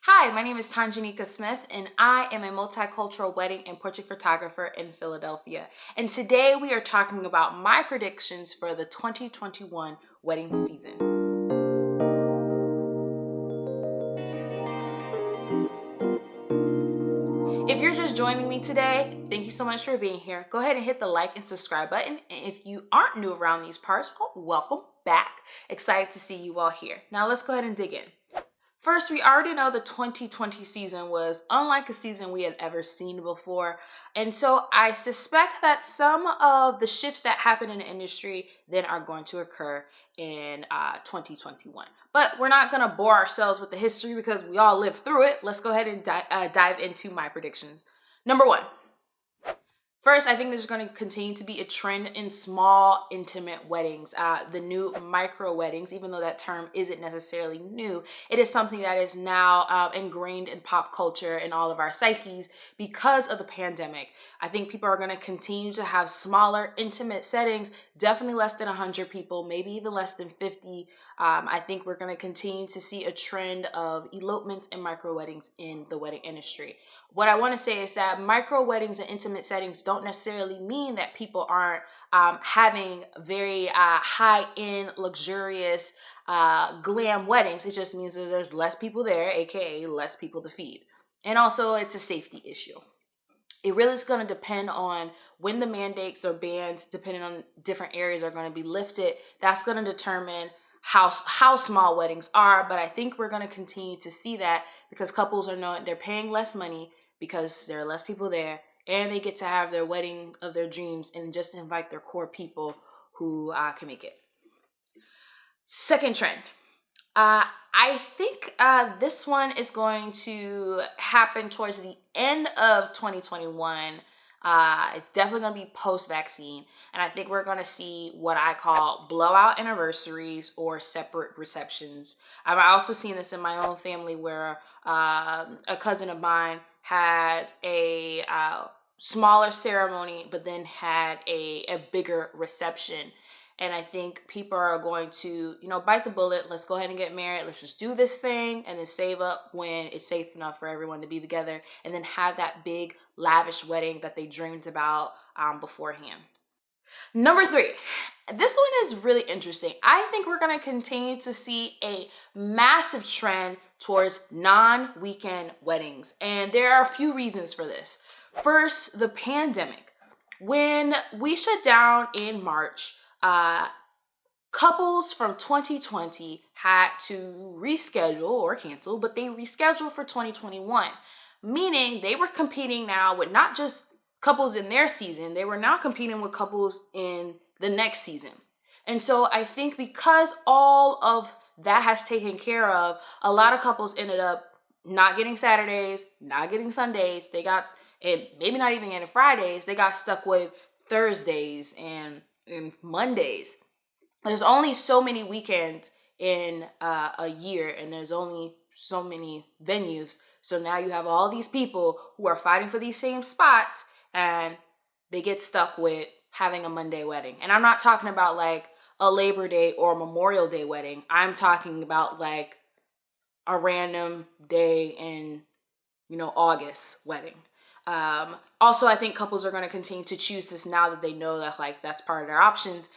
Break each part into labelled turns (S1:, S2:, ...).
S1: Hi, my name is Tanjanika Smith, and I am a multicultural wedding and portrait photographer in Philadelphia. And today we are talking about my predictions for the 2021 wedding season. If you're just joining me today, thank you so much for being here. Go ahead and hit the like and subscribe button. And if you aren't new around these parts, well, welcome back. Excited to see you all here. Now let's go ahead and dig in. First, we already know the 2020 season was unlike a season we had ever seen before. And so I suspect that some of the shifts that happen in the industry then are going to occur in 2021. But we're not going to bore ourselves with the history because we all lived through it. Let's go ahead and dive into my predictions. Number one. First, I think there's going to continue to be a trend in small, intimate weddings, the new micro weddings. Even though that term isn't necessarily new, it is something that is now ingrained in pop culture and all of our psyches because of the pandemic. I think people are going to continue to have smaller, intimate settings, definitely less than 100 people, maybe even less than 50. I think we're going to continue to see a trend of elopements and micro weddings in the wedding industry. What I want to say is that micro weddings and intimate settings don't necessarily mean that people aren't having very high-end, luxurious, glam weddings. It just means that there's less people there, aka less people to feed. And also, it's a safety issue. It really is going to depend on when the mandates or bans, depending on different areas, are going to be lifted. That's going to determine how small weddings are. But I think we're going to continue to see that because couples are knowing they're paying less money because there are less people there, and they get to have their wedding of their dreams and just invite their core people who can make it. Second trend. I think this one is going to happen towards the end of 2021. It's definitely going to be post-vaccine. And I think we're going to see what I call blowout anniversaries or separate receptions. I've also seen this in my own family where a cousin of mine had a smaller ceremony, but then had a bigger reception. And I think people are going to, bite the bullet. Let's go ahead and get married. Let's just do this thing and then save up when it's safe enough for everyone to be together and then have that big, lavish wedding that they dreamed about beforehand. Number three, this one is really interesting. I think we're going to continue to see a massive trend towards non-weekend weddings. And there are a few reasons for this. First, the pandemic. When we shut down in March, couples from 2020 had to reschedule or cancel, but they rescheduled for 2021, meaning they were competing now with not just couples in their season, they were now competing with couples in the next season. And so I think because all of that has taken care of, a lot of couples ended up not getting Saturdays, not getting Sundays. They got, and maybe not even getting Fridays. They got stuck with Thursdays and Mondays. There's only so many weekends in a year, and there's only so many venues. So now you have all these people who are fighting for these same spots, and they get stuck with having a Monday wedding. And I'm not talking about like a Labor Day or Memorial Day wedding. I'm talking about like a random day in, August wedding. Also, I think couples are going to continue to choose this now that they know that that's part of their options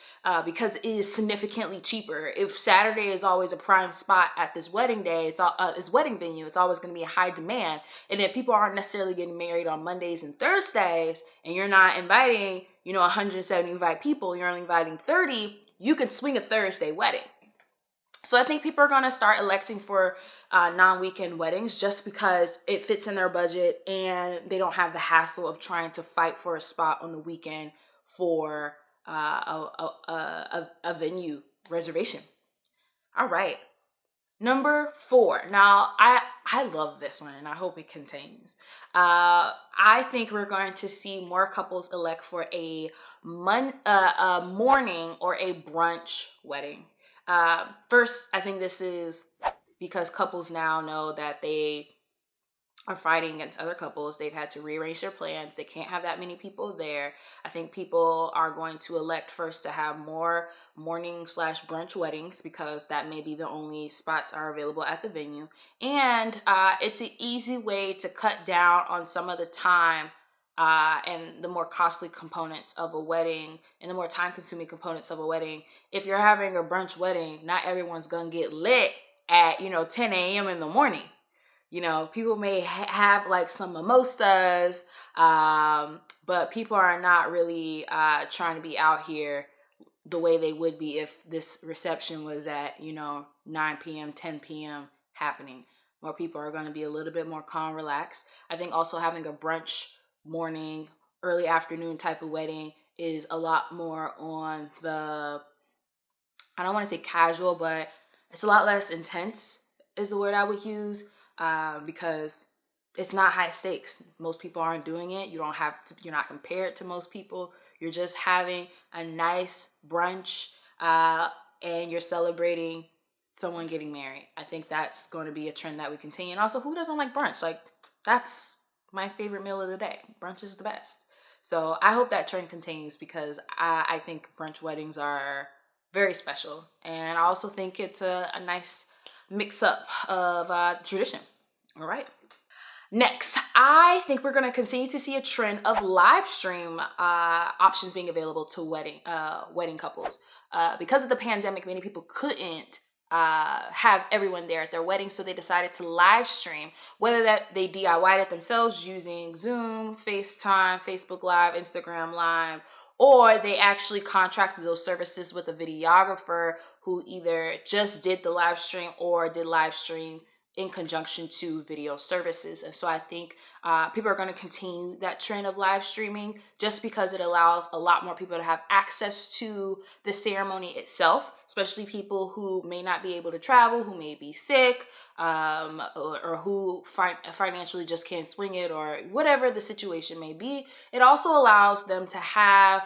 S1: because it is significantly cheaper. If Saturday is always a prime spot at this wedding day, it's wedding venue, it's always going to be a high demand. And if people aren't necessarily getting married on Mondays and Thursdays, and you're not inviting, 175 people, you're only inviting 30, you can swing a Thursday wedding. So I think people are going to start electing for non-weekend weddings just because it fits in their budget and they don't have the hassle of trying to fight for a spot on the weekend for a venue reservation. All right. Number 4. Now, I love this one and I hope it continues. I think we're going to see more couples elect for a morning or a brunch wedding. First, I think this is because couples now know that they are fighting against other couples. They've had to rearrange their plans. They can't have that many people there. I think people are going to elect first to have more morning/brunch weddings because that may be the only spots are available at the venue. And it's an easy way to cut down on some of the time and the more costly components of a wedding and the more time-consuming components of a wedding. If you're having a brunch wedding, not everyone's gonna get lit at 10 a.m. in the morning. People may have like some mimosas, but people are not really trying to be out here the way they would be if this reception was at 9 p.m., 10 p.m. happening. More people are going to be a little bit more calm, relaxed. I think also having a brunch morning, early afternoon type of wedding is a lot more on the, I don't want to say casual, but it's a lot less intense is the word I would use, because it's not high stakes. Most people aren't doing it. You're not compared to most people. You're just having a nice brunch, and you're celebrating someone getting married. I think that's going to be a trend that we continue. And also, who doesn't like brunch? Like, that's my favorite meal of the day. Brunch is the best. So I hope that trend continues because I think brunch weddings are very special. And I also think it's a nice mix up of tradition. All right. Next, I think we're going to continue to see a trend of live stream options being available to wedding couples. Because of the pandemic, many people couldn't have everyone there at their wedding, so they decided to live stream, whether that they DIY'd it themselves using Zoom, FaceTime, Facebook Live, Instagram Live, or they actually contracted those services with a videographer who either just did the live stream or did live stream in conjunction to video services. And so I think people are going to continue that trend of live streaming just because it allows a lot more people to have access to the ceremony itself, especially people who may not be able to travel, who may be sick, or who financially just can't swing it, or whatever the situation may be. It also allows them to have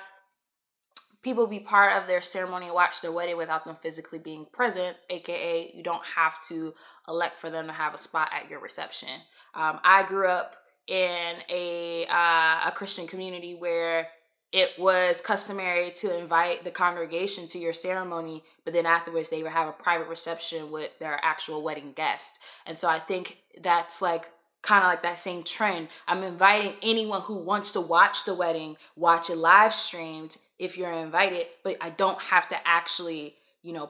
S1: people be part of their ceremony and watch their wedding without them physically being present, aka you don't have to elect for them to have a spot at your reception. I grew up in a Christian community where it was customary to invite the congregation to your ceremony, but then afterwards they would have a private reception with their actual wedding guest. And so I think that's like kind of like that same trend. I'm inviting anyone who wants to watch the wedding, watch it live streamed if you're invited, but I don't have to actually,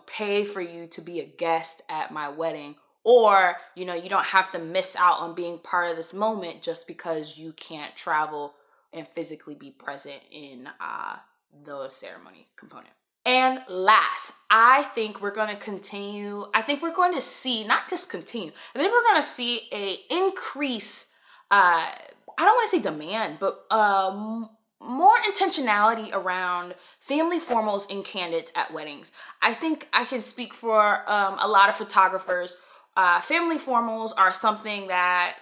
S1: pay for you to be a guest at my wedding. Or, you don't have to miss out on being part of this moment just because you can't travel and physically be present in the ceremony component. And last, I think we're going to continue. I think we're going to see, not just continue, I think we're going to see a increase, I don't want to say demand, but more intentionality around family formals and candidates at weddings. I think I can speak for a lot of photographers. Family formals are something that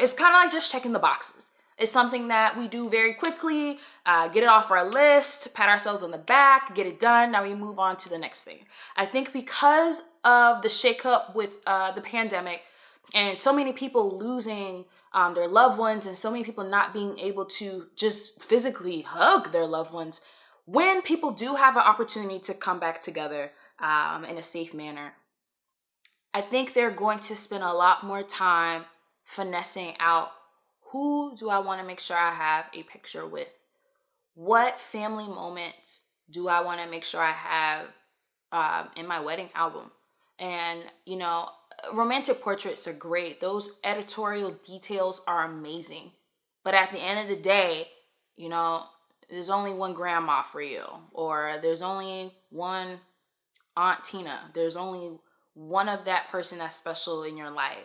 S1: is kind of like just checking the boxes. It's something that we do very quickly, get it off our list, pat ourselves on the back, get it done. Now we move on to the next thing. I think because of the shakeup with the pandemic and so many people losing their loved ones and so many people not being able to just physically hug their loved ones, when people do have an opportunity to come back together in a safe manner, I think they're going to spend a lot more time finessing out, who do I want to make sure I have a picture with? What family moments do I want to make sure I have in my wedding album? And, romantic portraits are great. Those editorial details are amazing. But at the end of the day, there's only one grandma for you, or there's only one Aunt Tina. There's only one of that person that's special in your life.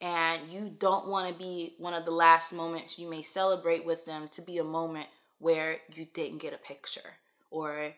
S1: And you don't want to be one of the last moments you may celebrate with them to be a moment where you didn't get a picture or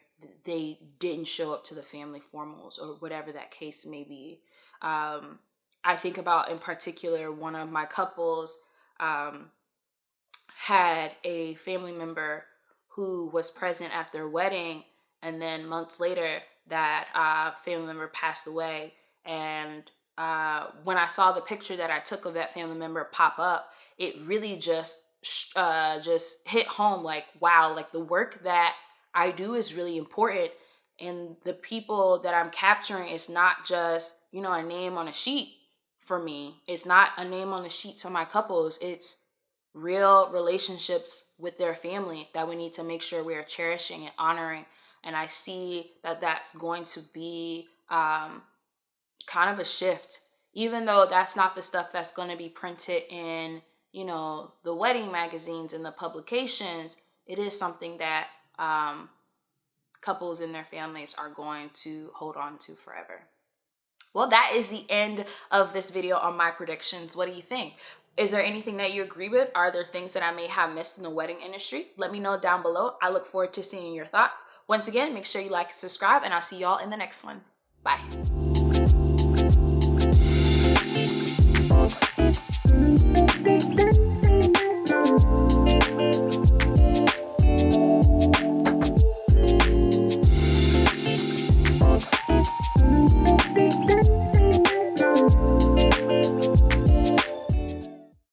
S1: they didn't show up to the family formals or whatever that case may be. I think about, in particular, one of my couples had a family member who was present at their wedding, and then months later that family member passed away. And when I saw the picture that I took of that family member pop up, it really just hit home, like, wow, like the work that I do is really important, and the people that I'm capturing is not just, you know, a name on a sheet for me. It's not a name on the sheet to my couples. It's real relationships with their family that we need to make sure we are cherishing and honoring. And I see that that's going to be kind of a shift, even though that's not the stuff that's going to be printed in, you know, the wedding magazines and the publications. It is something that couples and their families are going to hold on to forever. Well, that is the end of this video on my predictions. What do you think? Is there anything that you agree with? Are there things that I may have missed in the wedding industry? Let me know down below. I look forward to seeing your thoughts. Once again, make sure you like and subscribe, and I'll see y'all in the next one. Bye.